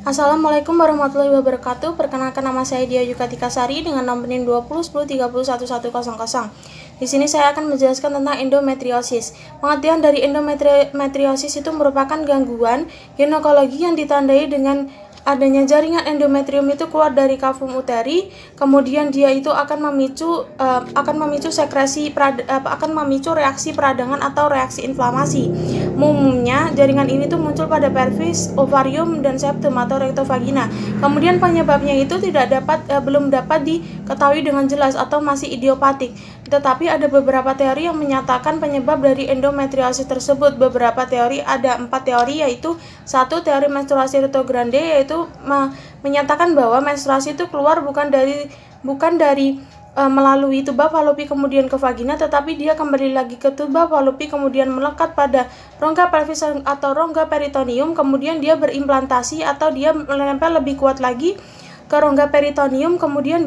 Assalamualaikum warahmatullahi wabarakatuh. Perkenalkan, nama saya Dia Yukatika Sari dengan nomor NIM 2010301100. Di sini saya akan menjelaskan tentang endometriosis. Pengertian dari endometriosis itu merupakan gangguan ginekologi yang ditandai dengan adanya jaringan endometrium itu keluar dari kavum uteri, kemudian dia itu akan memicu sekresi akan memicu reaksi peradangan atau reaksi inflamasi. Umumnya jaringan ini tuh muncul pada pelvis, ovarium, dan septum atau rektovagina. Kemudian penyebabnya itu belum dapat diketahui dengan jelas atau masih idiopatik. Tetapi ada beberapa teori yang menyatakan penyebab dari endometriosis tersebut. Beberapa teori, ada 4 teori, yaitu satu, teori menstruasi retrograde, yaitu menyatakan bahwa menstruasi itu keluar bukan dari melalui tuba falopi kemudian ke vagina, tetapi dia kembali lagi ke tuba falopi kemudian melekat pada rongga pelvis atau rongga peritoneum, kemudian dia berimplantasi atau dia menempel lebih kuat lagi ke rongga peritoneum, kemudian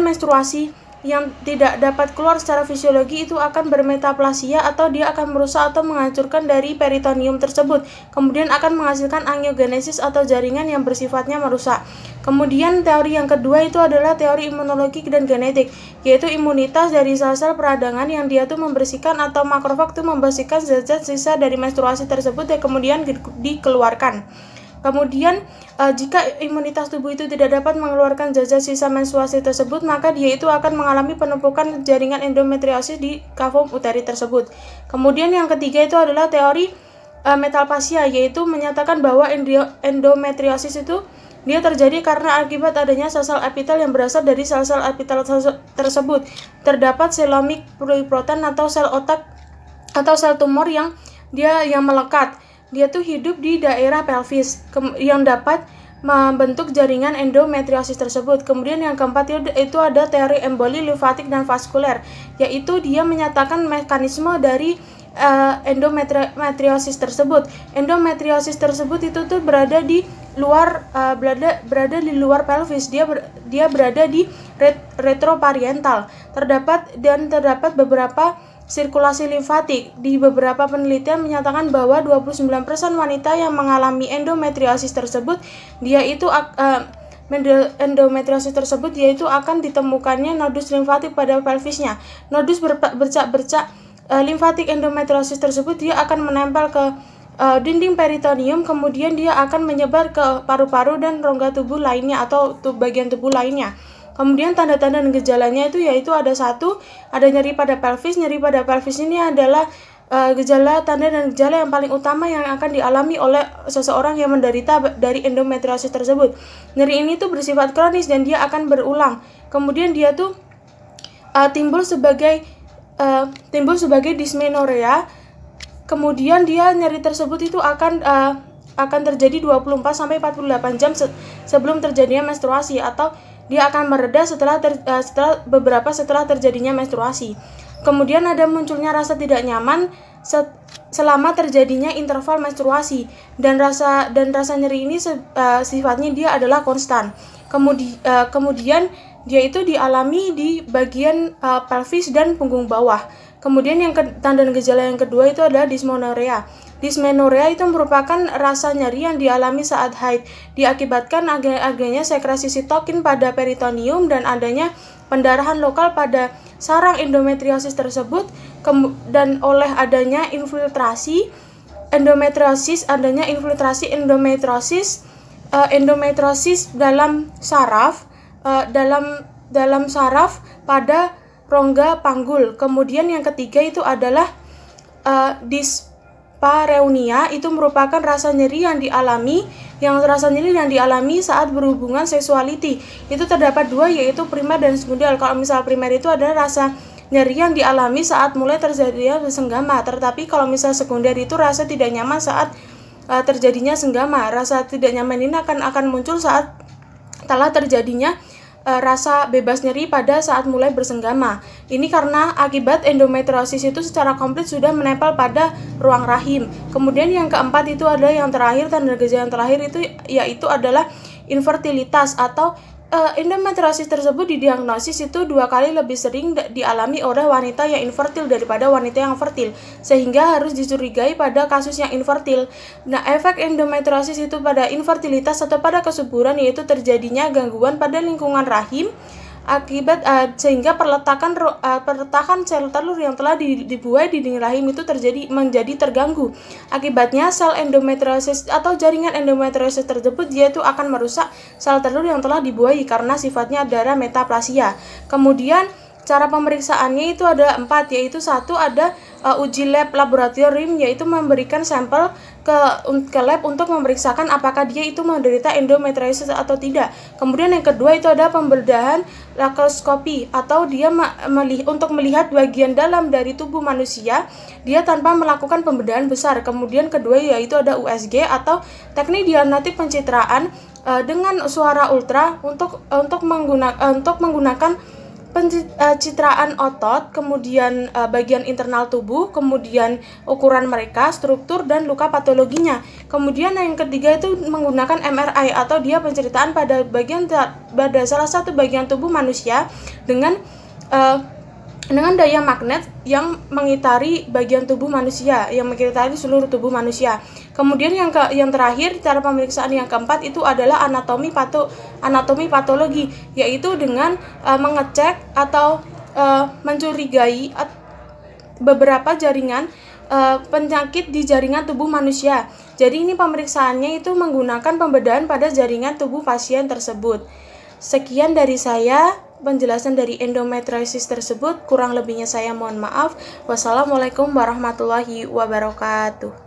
menstruasi yang tidak dapat keluar secara fisiologi itu akan bermetaplasia atau dia akan merusak atau menghancurkan dari peritoneum tersebut, kemudian akan menghasilkan angiogenesis atau jaringan yang bersifatnya merusak. Kemudian teori yang kedua itu adalah teori imunologi dan genetik, yaitu imunitas dari sel-sel peradangan yang dia tuh membersihkan atau makrofag tuh membersihkan zat-zat sisa dari menstruasi tersebut dan kemudian dikeluarkan. Kemudian jika imunitas tubuh itu tidak dapat mengeluarkan zat-zat sisa menstruasi tersebut, maka dia itu akan mengalami penumpukan jaringan endometriosis di kavum uteri tersebut. Kemudian yang ketiga itu adalah teori metalpasia, yaitu menyatakan bahwa endometriosis itu dia terjadi karena akibat adanya sel-sel epitel yang berasal dari sel-sel epitel tersebut. Terdapat selomik pluripotent atau sel otak atau sel tumor yang melekat. Dia tuh hidup di daerah pelvis yang dapat membentuk jaringan endometriosis tersebut. Kemudian yang keempat itu ada teori emboli limfatik dan vaskuler, yaitu dia menyatakan mekanisme dari endometriosis tersebut. Endometriosis tersebut itu tuh berada di luar pelvis. Dia berada di retropariental. Terdapat beberapa sirkulasi limfatik. Di beberapa penelitian menyatakan bahwa 29% wanita yang mengalami endometriosis tersebut dia itu akan ditemukannya nodus limfatik pada pelvisnya. Nodus bercak-bercak limfatik endometriosis tersebut dia akan menempel ke dinding peritoneum, kemudian dia akan menyebar ke paru-paru dan rongga tubuh lainnya atau bagian tubuh lainnya. Kemudian tanda-tanda dan gejalanya itu yaitu ada nyeri pada pelvis. Nyeri pada pelvis ini adalah tanda dan gejala yang paling utama yang akan dialami oleh seseorang yang menderita dari endometriosis tersebut. Nyeri ini tuh bersifat kronis dan dia akan berulang. Kemudian dia tuh timbul sebagai dysmenorrhea. Kemudian nyeri tersebut itu akan terjadi 24 sampai 48 jam sebelum terjadinya menstruasi, atau dia akan mereda setelah terjadinya menstruasi. Kemudian ada munculnya rasa tidak nyaman selama terjadinya interval menstruasi, dan rasa nyeri ini sifatnya dia adalah konstan. Kemudian dia itu dialami di bagian pelvis dan punggung bawah. Kemudian tanda dan gejala yang kedua itu adalah dysmenorrhea. Dysmenorrhea itu merupakan rasa nyeri yang dialami saat haid, diakibatkan adanya sekresi sitokin pada peritoneum dan adanya pendarahan lokal pada sarang endometriosis tersebut, dan oleh adanya infiltrasi endometriosis dalam saraf pada rongga panggul. Kemudian yang ketiga itu adalah dyspareunia, itu merupakan rasa nyeri yang dialami saat berhubungan seksuality. Itu terdapat 2, yaitu primer dan sekunder. Kalau misal primer itu adalah rasa nyeri yang dialami saat mulai terjadinya senggama, tetapi kalau misal sekunder itu rasa tidak nyaman saat terjadinya senggama. Rasa tidak nyaman ini akan muncul saat telah terjadinya rasa bebas nyeri pada saat mulai bersenggama. Ini karena akibat endometriosis itu secara komplit sudah menempel pada ruang rahim. Kemudian yang keempat itu adalah yang terakhir, tanda gejala yang terakhir itu yaitu adalah infertilitas atau endometriosis tersebut didiagnosis itu 2 kali lebih sering dialami oleh wanita yang infertil daripada wanita yang fertil, sehingga harus dicurigai pada kasus yang infertil. Nah, efek endometriosis itu pada infertilitas atau pada kesuburan yaitu terjadinya gangguan pada lingkungan rahim akibat sehingga perletakan sel telur yang telah dibuai di dinding rahim itu menjadi terganggu. Akibatnya sel endometriosis atau jaringan endometriosis tersebut yaitu akan merusak sel telur yang telah dibuai karena sifatnya adalah metaplasia. Kemudian cara pemeriksaannya itu ada 4, yaitu 1 ada uji lab laboratorium, yaitu memberikan sampel ke lab untuk memeriksakan apakah dia itu menderita endometriosis atau tidak. Kemudian yang kedua itu ada pembedahan laparoskopi atau dia untuk melihat bagian dalam dari tubuh manusia dia tanpa melakukan pembedahan besar. Kemudian kedua yaitu ada USG atau teknik diagnostik pencitraan dengan suara ultra untuk menggunakan pencitraan otot, kemudian bagian internal tubuh, kemudian ukuran mereka, struktur, dan luka patologinya. Kemudian yang ketiga itu menggunakan MRI atau dia penceritaan pada salah satu bagian tubuh manusia dengan daya magnet yang mengitari bagian tubuh manusia, yang mengitari seluruh tubuh manusia. Kemudian yang terakhir, cara pemeriksaan yang keempat itu adalah anatomi patologi, yaitu dengan mengecek atau mencurigai beberapa jaringan penyakit di jaringan tubuh manusia. Jadi ini pemeriksaannya itu menggunakan pembedahan pada jaringan tubuh pasien tersebut. Sekian dari saya penjelasan dari endometriosis tersebut, kurang lebihnya saya mohon maaf. Wassalamualaikum warahmatullahi wabarakatuh.